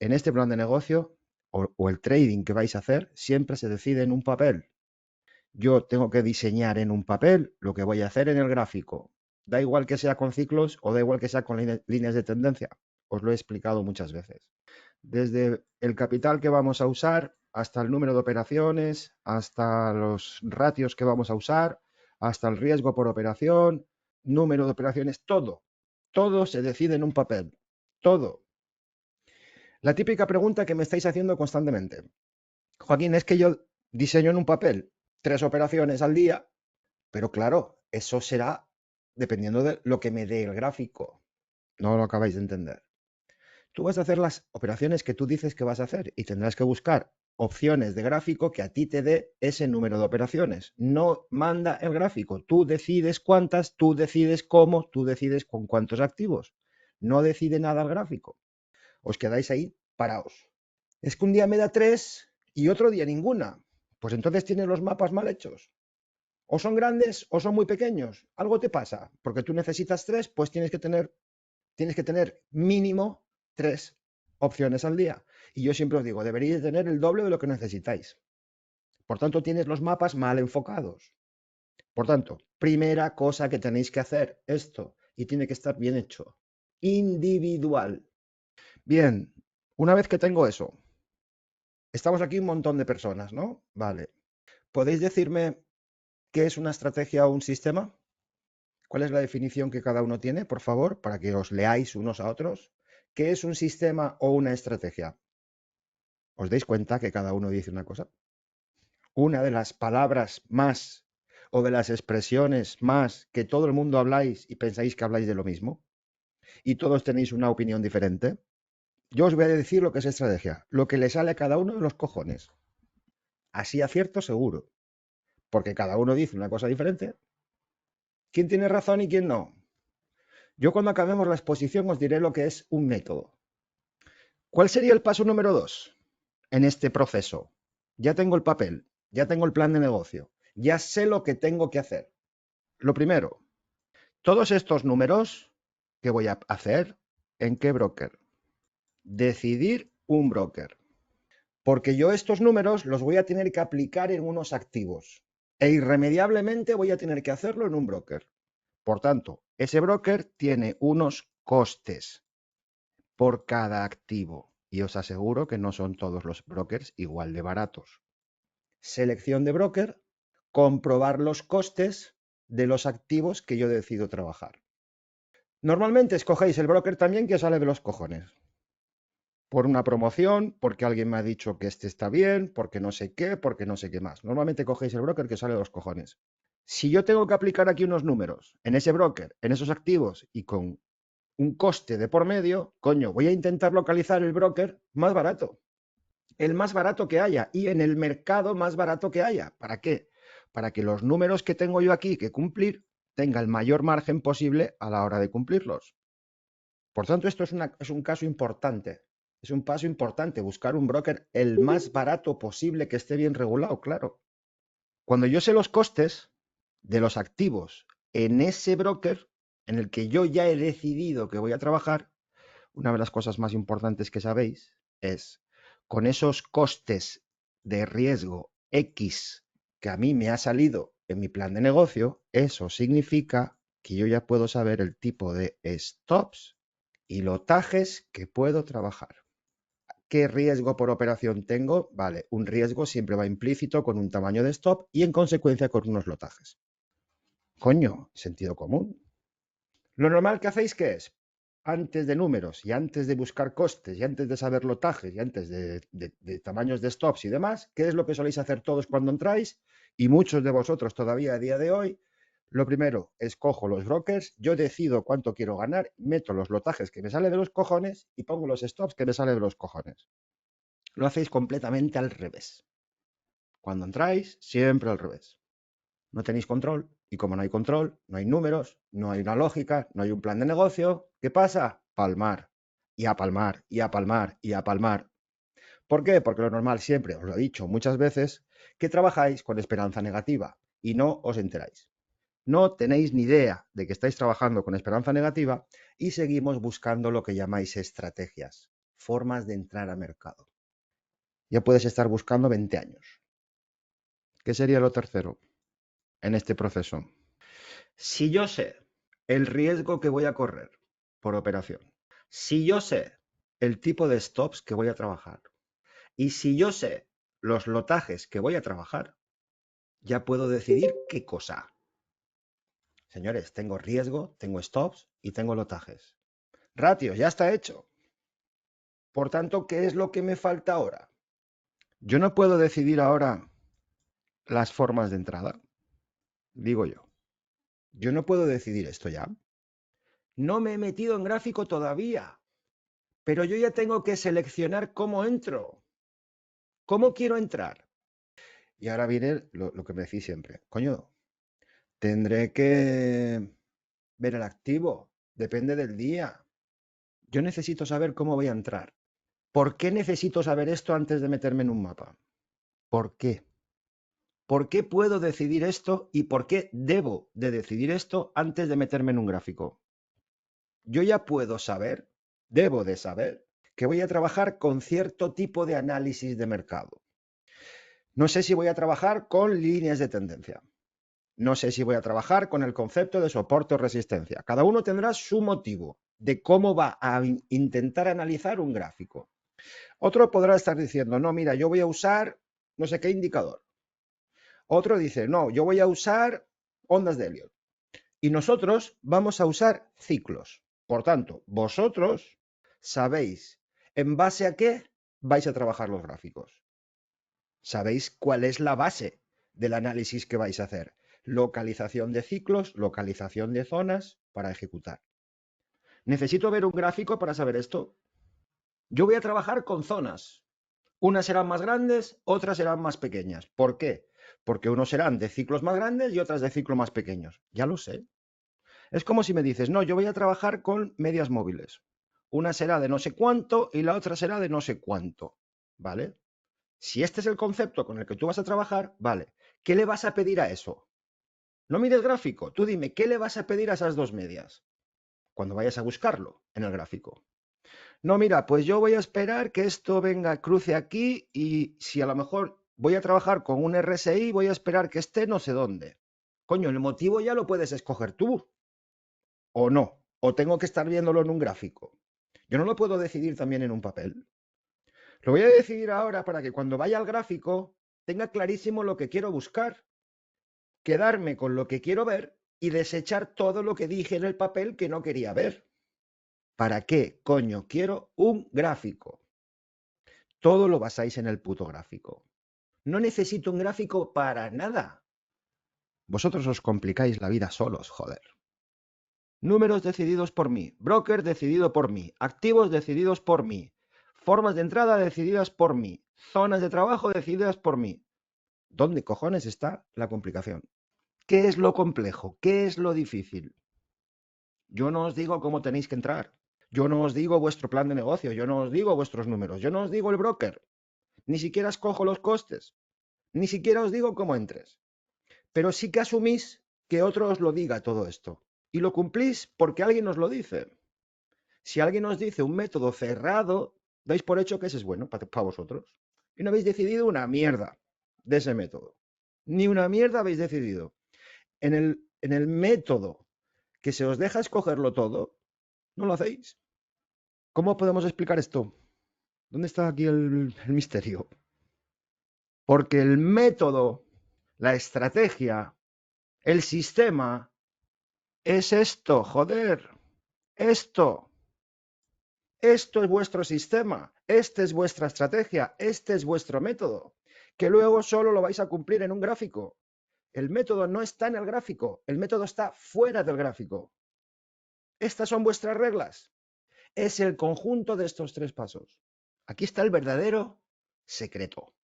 en este plan de negocio o el trading que vais a hacer siempre se decide en un papel. Yo tengo que diseñar en un papel lo que voy a hacer en el gráfico. Da igual que sea con ciclos o da igual que sea con líneas de tendencia. Os lo he explicado muchas veces. Desde el capital que vamos a usar, hasta el número de operaciones, hasta los ratios que vamos a usar, hasta el riesgo por operación, número de operaciones, todo. Todo se decide en un papel. Todo. La típica pregunta que me estáis haciendo constantemente. Joaquín, es que yo diseño en un papel 3 operaciones al día, pero claro, eso será dependiendo de lo que me dé el gráfico. No lo acabáis de entender. Tú vas a hacer las operaciones que tú dices que vas a hacer y tendrás que buscar opciones de gráfico que a ti te dé ese número de operaciones. No manda el gráfico. Tú decides cuántas, tú decides cómo, tú decides con cuántos activos. No decide nada el gráfico. Os quedáis ahí paraos. Es que un día me da 3 y otro día ninguna. Pues entonces tienes los mapas mal hechos. O son grandes o son muy pequeños. Algo te pasa. Porque tú necesitas 3, pues tienes que tener mínimo 3 opciones al día. Y yo siempre os digo, deberíais tener el doble de lo que necesitáis. Por tanto, tienes los mapas mal enfocados. Por tanto, primera cosa que tenéis que hacer, esto, y tiene que estar bien hecho. Individual. Bien, una vez que tengo eso, estamos aquí un montón de personas, ¿no? Vale. ¿Podéis decirme qué es una estrategia o un sistema? ¿Cuál es la definición que cada uno tiene, por favor, para que os leáis unos a otros? ¿Qué es un sistema o una estrategia? ¿Os dais cuenta que cada uno dice una cosa? Una de las palabras más o de las expresiones más que todo el mundo habláis y pensáis que habláis de lo mismo y todos tenéis una opinión diferente. Yo os voy a decir lo que es estrategia, lo que le sale a cada uno de los cojones. Así acierto seguro, porque cada uno dice una cosa diferente. ¿Quién tiene razón y quién no? Yo cuando acabemos la exposición os diré lo que es un método. ¿Cuál sería el paso número 2 en este proceso? Ya tengo el papel, ya tengo el plan de negocio, ya sé lo que tengo que hacer. Lo primero, todos estos números que voy a hacer, ¿en qué broker? Decidir un broker. Porque yo estos números los voy a tener que aplicar en unos activos e irremediablemente voy a tener que hacerlo en un broker. Por tanto, ese broker tiene unos costes por cada activo y os aseguro que no son todos los brokers igual de baratos. Selección de broker, comprobar los costes de los activos que yo decido trabajar. Normalmente escogéis el broker también que sale de los cojones. Por una promoción, porque alguien me ha dicho que este está bien, porque no sé qué, porque no sé qué más. Normalmente cogéis el broker que sale de los cojones. Si yo tengo que aplicar aquí unos números en ese broker, en esos activos y con un coste de por medio, coño, voy a intentar localizar el broker más barato. El más barato que haya y en el mercado más barato que haya. ¿Para qué? Para que los números que tengo yo aquí que cumplir tenga el mayor margen posible a la hora de cumplirlos. Por tanto, esto es un caso importante. Es un paso importante, buscar un broker el más barato posible que esté bien regulado, claro. Cuando yo sé los costes de los activos en ese broker en el que yo ya he decidido que voy a trabajar, una de las cosas más importantes que sabéis es, con esos costes de riesgo X que a mí me ha salido en mi plan de negocio, eso significa que yo ya puedo saber el tipo de stops y lotajes que puedo trabajar. ¿Qué riesgo por operación tengo? Vale, un riesgo siempre va implícito con un tamaño de stop y en consecuencia con unos lotajes. Coño, sentido común. Lo normal que hacéis, ¿qué es? Antes de números y antes de buscar costes y antes de saber lotajes y antes de tamaños de stops y demás, ¿qué es lo que soléis hacer todos cuando entráis? Y muchos de vosotros todavía a día de hoy, lo primero, escojo los brokers, yo decido cuánto quiero ganar, meto los lotajes que me sale de los cojones y pongo los stops que me sale de los cojones. Lo hacéis completamente al revés. Cuando entráis, siempre al revés. No tenéis control y como no hay control, no hay números, no hay una lógica, no hay un plan de negocio. ¿Qué pasa? Palmar y a palmar y a palmar y a palmar. ¿Por qué? Porque lo normal siempre, os lo he dicho muchas veces, que trabajáis con esperanza negativa y no os enteráis. No tenéis ni idea de que estáis trabajando con esperanza negativa y seguimos buscando lo que llamáis estrategias. formas de entrar a mercado. Ya puedes estar buscando 20 años. ¿Qué sería lo tercero en este proceso? Si yo sé el riesgo que voy a correr por operación, si yo sé el tipo de stops que voy a trabajar y si yo sé los lotajes que voy a trabajar, ya puedo decidir qué cosa. Señores, tengo riesgo, tengo stops y tengo lotajes. Ratios, ya está hecho. Por tanto, ¿qué es lo que me falta ahora? Yo no puedo decidir ahora las formas de entrada, digo yo. Yo no puedo decidir esto ya. No me he metido en gráfico todavía, pero yo ya tengo que seleccionar cómo entro. ¿Cómo quiero entrar? Y ahora viene lo que me decís siempre. Coño, tendré que ver el activo. Depende del día. Yo necesito saber cómo voy a entrar. ¿Por qué necesito saber esto antes de meterme en un mapa? ¿Por qué? ¿Por qué puedo decidir esto y por qué debo de decidir esto antes de meterme en un gráfico? Yo ya puedo saber, debo de saber, que voy a trabajar con cierto tipo de análisis de mercado. No sé si voy a trabajar con líneas de tendencia. No sé si voy a trabajar con el concepto de soporte o resistencia. Cada uno tendrá su motivo de cómo va a intentar analizar un gráfico. Otro podrá estar diciendo, no, mira, yo voy a usar no sé qué indicador. Otro dice, no, yo voy a usar ondas de Elliott. Y nosotros vamos a usar ciclos. Por tanto, vosotros sabéis en base a qué vais a trabajar los gráficos. Sabéis cuál es la base del análisis que vais a hacer. Localización de ciclos, localización de zonas para ejecutar. ¿Necesito ver un gráfico para saber esto? Yo voy a trabajar con zonas. Unas serán más grandes, otras serán más pequeñas. ¿Por qué? Porque unos serán de ciclos más grandes y otras de ciclos más pequeños. Ya lo sé. Es como si me dices, no, yo voy a trabajar con medias móviles. Una será de no sé cuánto y la otra será de no sé cuánto. ¿Vale? Si este es el concepto con el que tú vas a trabajar, vale. ¿Qué le vas a pedir a eso? No mires gráfico. Tú dime, ¿qué le vas a pedir a esas dos medias? Cuando vayas a buscarlo en el gráfico. No, mira, pues yo voy a esperar que esto venga, cruce aquí y si a lo mejor voy a trabajar con un RSI, voy a esperar que esté no sé dónde. Coño, el motivo ya lo puedes escoger tú. O no. O tengo que estar viéndolo en un gráfico. Yo no lo puedo decidir también en un papel. Lo voy a decidir ahora para que cuando vaya al gráfico tenga clarísimo lo que quiero buscar, quedarme con lo que quiero ver y desechar todo lo que dije en el papel que no quería ver. ¿Para qué, coño, quiero un gráfico? Todo lo basáis en el puto gráfico. No necesito un gráfico para nada. Vosotros os complicáis la vida solos, joder. Números decididos por mí, broker decidido por mí, activos decididos por mí, formas de entrada decididas por mí, zonas de trabajo decididas por mí. ¿Dónde cojones está la complicación? ¿Qué es lo complejo? ¿Qué es lo difícil? Yo no os digo cómo tenéis que entrar. Yo no os digo vuestro plan de negocio. Yo no os digo vuestros números. Yo no os digo el broker. Ni siquiera escojo los costes. Ni siquiera os digo cómo entres. Pero sí que asumís que otro os lo diga todo esto. Y lo cumplís porque alguien os lo dice. Si alguien os dice un método cerrado, dais por hecho que ese es bueno para vosotros. Y no habéis decidido una mierda de ese método. Ni una mierda habéis decidido. En el método que se os deja escogerlo todo, no lo hacéis. ¿Cómo podemos explicar esto? ¿Dónde está aquí el misterio? Porque el método, la estrategia, el sistema es esto, joder. Esto. Esto es vuestro sistema, esta es vuestra estrategia, este es vuestro método, que luego solo lo vais a cumplir en un gráfico. El método no está en el gráfico, el método está fuera del gráfico. Estas son vuestras reglas. Es el conjunto de estos tres pasos. Aquí está el verdadero secreto.